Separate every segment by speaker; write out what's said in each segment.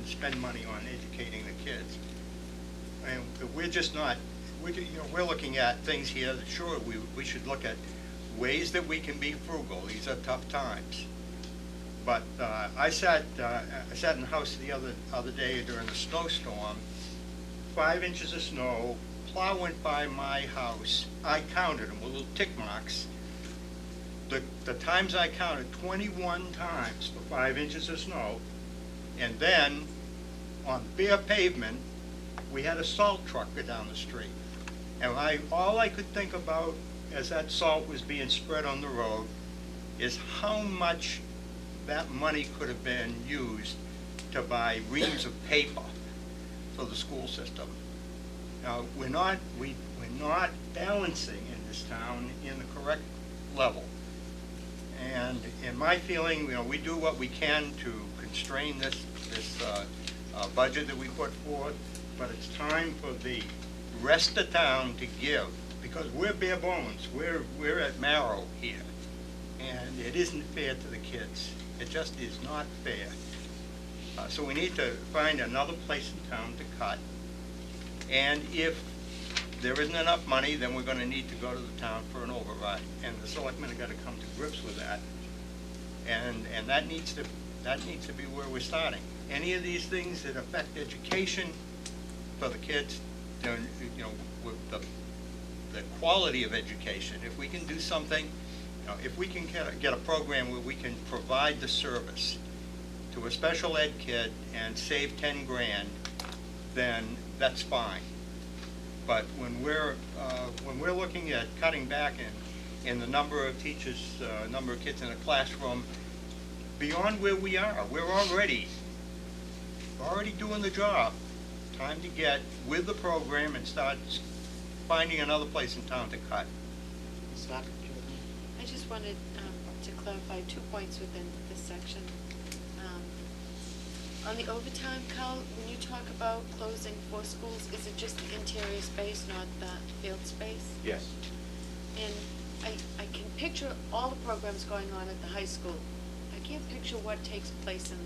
Speaker 1: spend money on educating the kids. And we're just not, we're looking at things here that sure, we should look at ways that we can be frugal. These are tough times. But I sat in the house the other day during a snowstorm, 5 inches of snow, plow went by my house. I counted them with little tick marks. The times I counted, 21 times for 5 inches of snow. And then, on bare pavement, we had a salt truck go down the street. And all I could think about as that salt was being spread on the road is how much that money could have been used to buy reams of paper for the school system. Now, we're not balancing in this town in the correct level. And in my feeling, we do what we can to constrain this budget that we put forth, but it's time for the rest of town to give, because we're bare bones. We're at marrow here, and it isn't fair to the kids. It just is not fair. So we need to find another place in town to cut. And if there isn't enough money, then we're going to need to go to the town for an override. And the selectmen have got to come to grips with that. And that needs to be where we're starting. Any of these things that affect education for the kids, with the quality of education, if we can do something, if we can get a program where we can provide the service to a special ed kid and save 10 grand, then that's fine. But when we're looking at cutting back in the number of teachers, number of kids in a classroom, beyond where we are, we're already doing the job. Time to get with the program and start finding another place in town to cut.
Speaker 2: I just wanted to clarify 2 points within this section. On the overtime, Carl, when you talk about closing 4 schools, is it just the interior space, not the field space?
Speaker 3: Yes.
Speaker 2: And I can picture all the programs going on at the high school. I can't picture what takes place in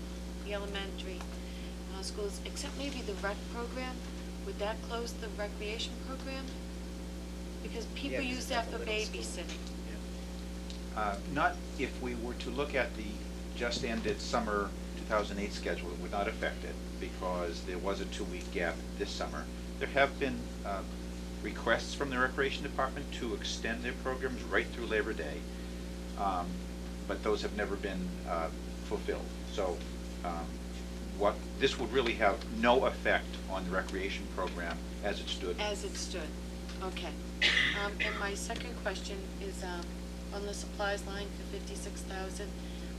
Speaker 2: the elementary schools, except maybe the rec program. Would that close the recreation program? Because people use that for babysitting.
Speaker 3: Not if we were to look at the just ended summer 2008 schedule, it would not affect it because there was a 2-week gap this summer. There have been requests from the Recreation Department to extend their programs right through Labor Day, but those have never been fulfilled. So this would really have no effect on the recreation program as it stood.
Speaker 2: As it stood, okay. And my second question is on the supplies line for $56,000.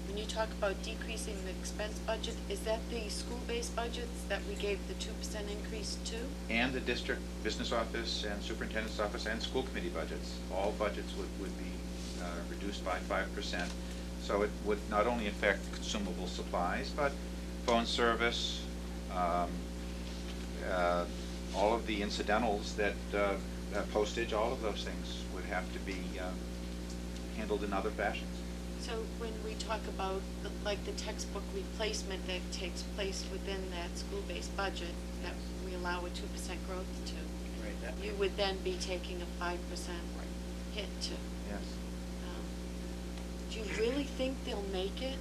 Speaker 2: When you talk about decreasing the expense budget, is that the school-based budgets that we gave the 2% increase to?
Speaker 3: And the district business office and superintendent's office and school committee budgets. All budgets would be reduced by 5%. So it would not only affect consumable supplies, but phone service, all of the incidentals that postage, all of those things would have to be handled in other fashions.
Speaker 2: So when we talk about like the textbook replacement that takes place within that school-based budget that we allow a 2% growth to,
Speaker 4: Right,
Speaker 2: you would then be taking a 5% hit to.
Speaker 3: Yes.
Speaker 2: Do you really think they'll make it?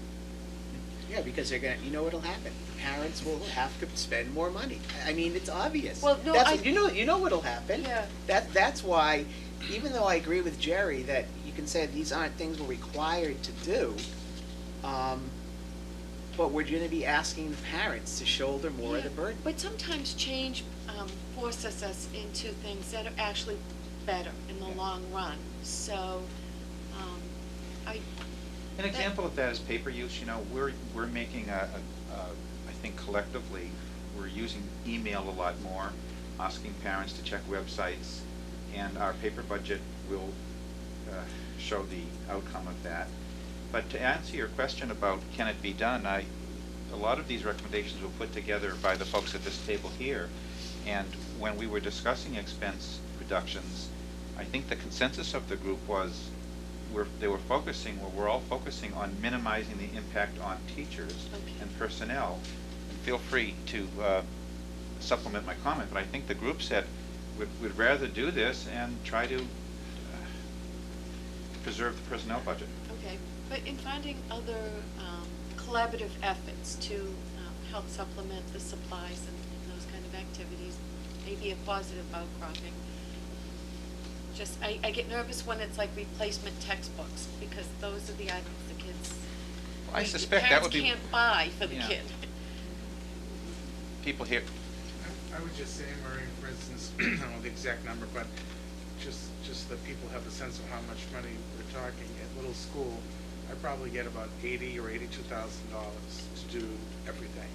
Speaker 4: Yeah, because they're gonna. You know what'll happen? Parents will have to spend more money. I mean, it's obvious.
Speaker 2: Well, no,
Speaker 4: you know what'll happen.
Speaker 2: Yeah.
Speaker 4: That's why, even though I agree with Jerry that you can say these aren't things we're required to do, but we're going to be asking the parents to shoulder more of the burden.
Speaker 2: But sometimes change forces us into things that are actually better in the long run. So,
Speaker 3: An example of that is paper use. We're making I think collectively, we're using email a lot more, asking parents to check websites, and our paper budget will show the outcome of that. But to answer your question about can it be done, a lot of these recommendations were put together by the folks at this table here, and when we were discussing expense reductions, I think the consensus of the group was we're all focusing on minimizing the impact on teachers and personnel, and feel free to supplement my comment, but I think the group said would rather do this and try to preserve the personnel budget.
Speaker 2: Okay, but in finding other collaborative efforts to help supplement the supplies and those kind of activities, maybe a positive outcropping. Just, I get nervous when it's like replacement textbooks, because those are the items the kids,
Speaker 3: I
Speaker 2: the
Speaker 3: suspect that would be.
Speaker 2: parents can't buy for the
Speaker 3: Yeah.
Speaker 2: kid.
Speaker 3: People here,
Speaker 5: I would just say, Maureen, for instance, I don't know the exact number, but just that people have a sense of how much money we're talking. At Little School, I probably get about $80,000 or $82,000 to do everything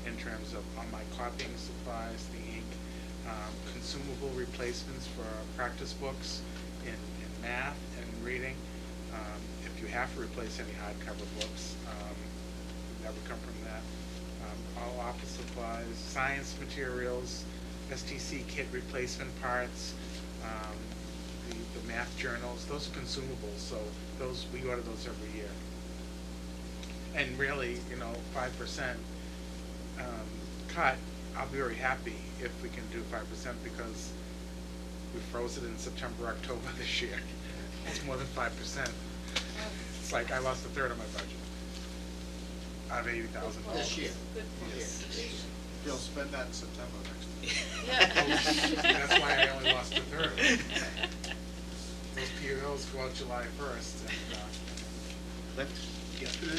Speaker 5: in terms of on my copying supplies, the ink, consumable replacements for practice books in math and reading. If you have to replace any hardcover books, that would come from that. All office supplies, science materials, STC kit replacement parts, the math journals, those are consumables, so those, we order those every year. And really, 5% cut, I'll be very happy if we can do 5% because we froze it in September, October this year. It's more than 5%. It's like I lost a third of my budget out of $80,000.
Speaker 6: This year.
Speaker 5: Yes.
Speaker 6: You'll spend that in September next year.
Speaker 2: Yeah.
Speaker 5: That's why I only lost a third. Those POs go out July 1st, and,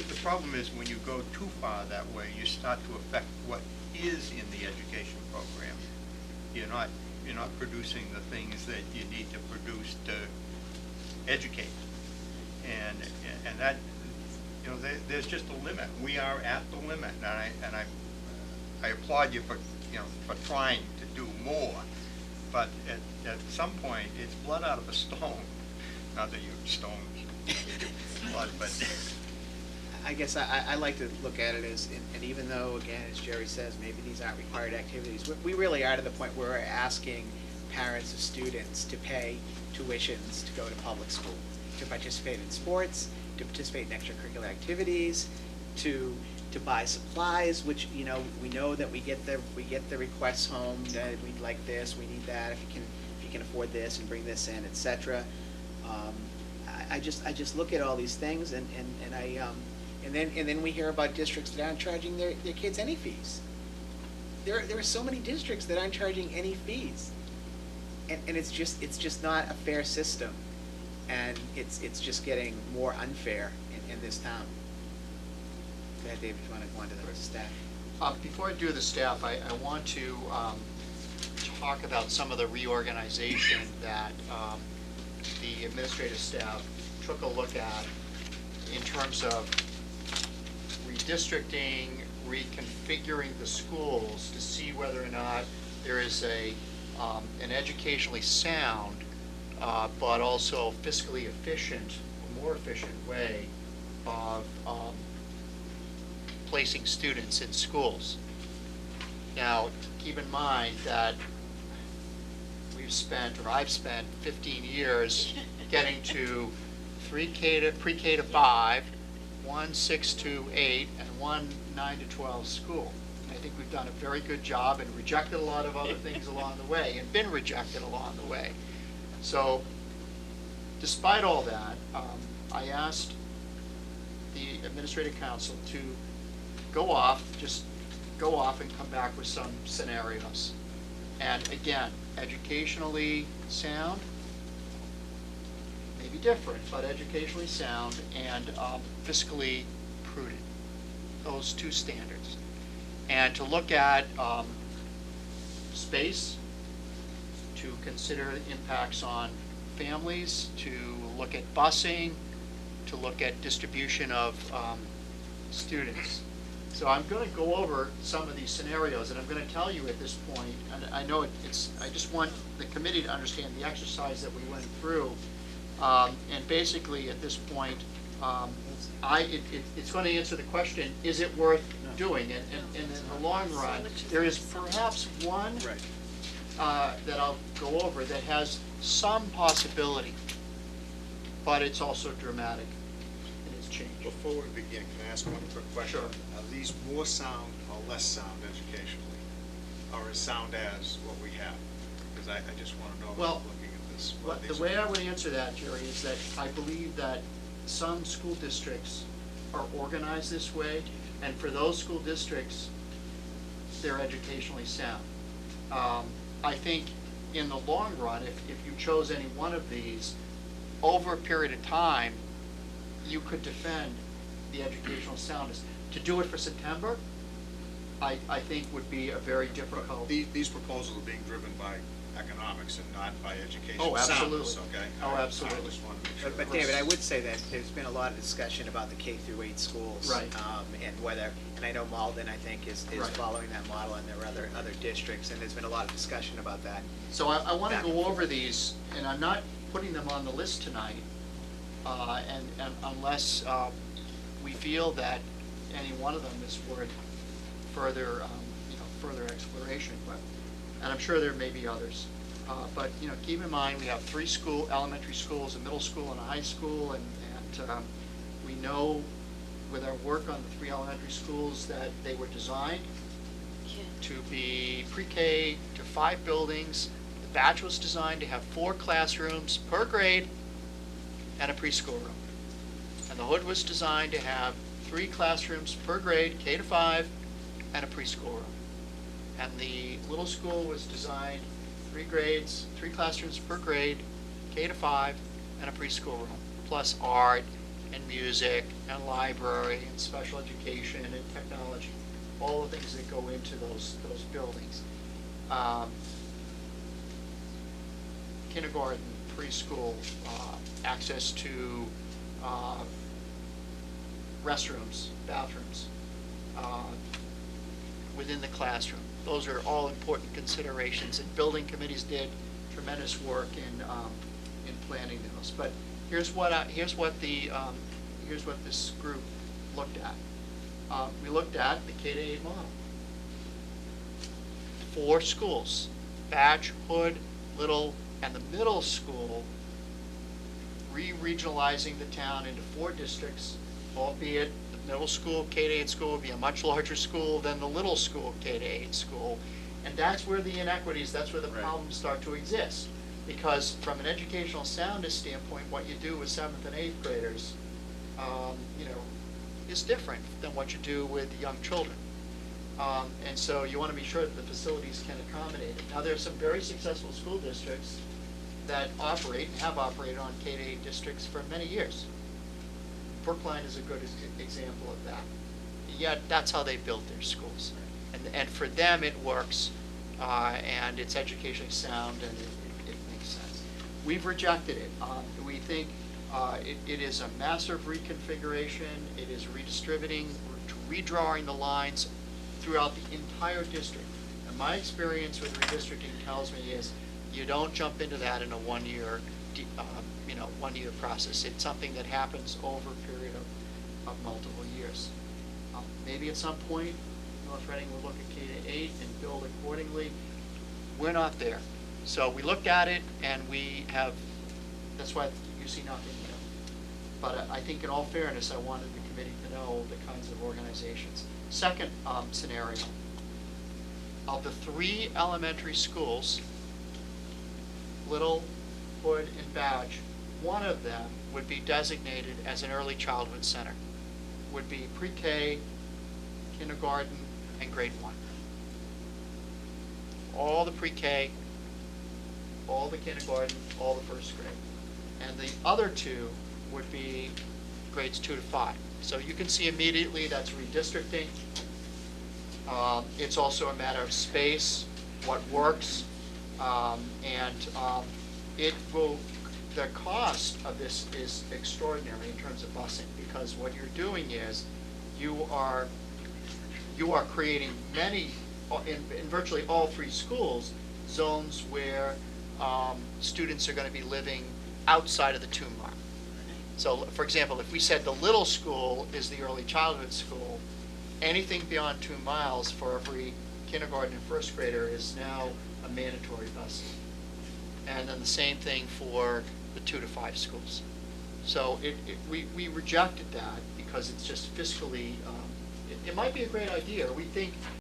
Speaker 1: The problem is when you go too far that way, you start to affect what is in the education program. You're not producing the things that you need to produce to educate. And that, there's just a limit. We are at the limit, and I applaud you for trying to do more. But at some point, it's blood out of a stone. Not that you're stoned blood, but
Speaker 4: I guess I like to look at it as, and even though, again, as Jerry says, maybe these aren't required activities, we really are to the point where we're asking parents of students to pay tuitions to go to public school, to participate in sports, to participate in extracurricular activities, to buy supplies, which, we know that we get the requests home that we'd like this, we need that, if you can afford this and bring this in, etc. I just look at all these things and then we hear about districts that aren't charging their kids any fees. There are so many districts that aren't charging any fees, and it's just not a fair system, and it's just getting more unfair in this town. Go ahead, David, if you want to go on to the staff.
Speaker 6: Before I do the staff, I want to talk about some of the reorganization that the administrative staff took a look at in terms of redistricting, reconfiguring the schools to see whether or not there is an educationally sound, but also fiscally efficient, or more efficient way of placing students in schools. Now, keep in mind that I've spent 15 years getting to pre-K to 5, 1 6 to 8, and 1 9 to 12 school. I think we've done a very good job and rejected a lot of other things along the way and been rejected along the way. So, despite all that, I asked the administrative council to go off and come back with some scenarios. And again, educationally sound, maybe different, but educationally sound and fiscally prudent, those two standards. And to look at space, to consider impacts on families, to look at busing, to look at distribution of students. So I'm going to go over some of these scenarios, and I'm going to tell you at this point, and I know I just want the committee to understand the exercise that we went through. And basically, at this point, it's going to answer the question, is it worth doing? And in the long run, there is perhaps one that I'll go over that has some possibility, but it's also dramatic in its change.
Speaker 7: Before we begin, can I ask one quick question?
Speaker 6: Sure.
Speaker 7: Are these more sound or less sound educationally? Or as sound as what we have? Because I just want to know,
Speaker 6: Well,
Speaker 7: looking at this.
Speaker 6: Well, the way I would answer that, Jerry, is that I believe that some school districts are organized this way, and for those school districts, they're educationally sound. I think in the long run, if you chose any one of these, over a period of time, you could defend the educational soundness. To do it for September, I think would be a very difficult.
Speaker 7: These proposals are being driven by economics and not by education.
Speaker 6: Oh, absolutely.
Speaker 7: Soundness, okay?
Speaker 6: Oh,
Speaker 7: All right.
Speaker 6: absolutely.
Speaker 7: I just wanted to make sure.
Speaker 4: But David, I would say that there's been a lot of discussion about the K through 8 schools.
Speaker 6: Right.
Speaker 4: And whether, and I know Malden, I think, is
Speaker 6: Right.
Speaker 4: following that model, and there are other districts, and there's been a lot of discussion about that.
Speaker 6: So I want to
Speaker 4: Back and
Speaker 6: go
Speaker 4: forth.
Speaker 6: over these, and I'm not putting them on the list tonight, and unless we feel that any one of them is worth further, further exploration, and I'm sure there may be others. But, keep in mind, we have 3 elementary schools, a middle school and a high school, and we know with our work on the 3 elementary schools that they were designed
Speaker 2: Yeah.
Speaker 6: to be pre-K to 5 buildings. The batch was designed to have 4 classrooms per grade and a preschool room. And the Hood was designed to have 3 classrooms per grade, K to 5, and a preschool room. And the little school was designed 3 grades, 3 classrooms per grade, K to 5, and a preschool room, plus art and music and library and special education and technology, all the things that go into those buildings. Kindergarten, preschool, access to restrooms, bathrooms, within the classroom. Those are all important considerations, and building committees did tremendous work in planning those. But here's what this group looked at. We looked at the K-8 model. 4 schools, Batch, Hood, Little, and the middle school, re-regionalizing the town into 4 districts, albeit the middle school, K-8 school, would be a much larger school than the little school, K-8 school. And that's where the inequities, that's where the
Speaker 7: Right.
Speaker 6: problems start to exist. Because from an educational soundness standpoint, what you do with 7th and 8th graders, is different than what you do with young children. And so you want to be sure that the facilities can accommodate it. Now, there are some very successful school districts that operate and have operated on K-8 districts for many years. Brookline is a good example of that. Yet, that's how they built their schools. And for them, it works, and it's educationally sound, and it makes sense. We've rejected it. We think it is a massive reconfiguration. It is redistributing, redrawing the lines throughout the entire district. And my experience with redistricting tells me is you don't jump into that in a one-year process. It's something that happens over a period of multiple years. Maybe at some point, North Reading will look at K-8 and build accordingly. We're not there. So we looked at it, and that's why you see nothing there. But I think in all fairness, I wanted the committee to know the kinds of organizations. Second scenario, of the 3 elementary schools, Little, Hood, and Badge, one of them would be designated as an early childhood center. Would be pre-K, kindergarten, and grade 1. All the pre-K, all the kindergarten, all the first grade. And the other 2 would be grades 2 to 5. So you can see immediately that's redistricting. It's also a matter of space, what works, the cost of this is extraordinary in terms of busing, because what you're doing is you are creating many, in virtually all 3 schools, zones where students are going to be living outside of the 2 mile. So, for example, if we said the little school is the early childhood school, anything beyond 2 miles for every kindergarten and first grader is now a mandatory bus. And then the same thing for the 2 to 5 schools. So we rejected that because it's just fiscally, it might be a great idea. We think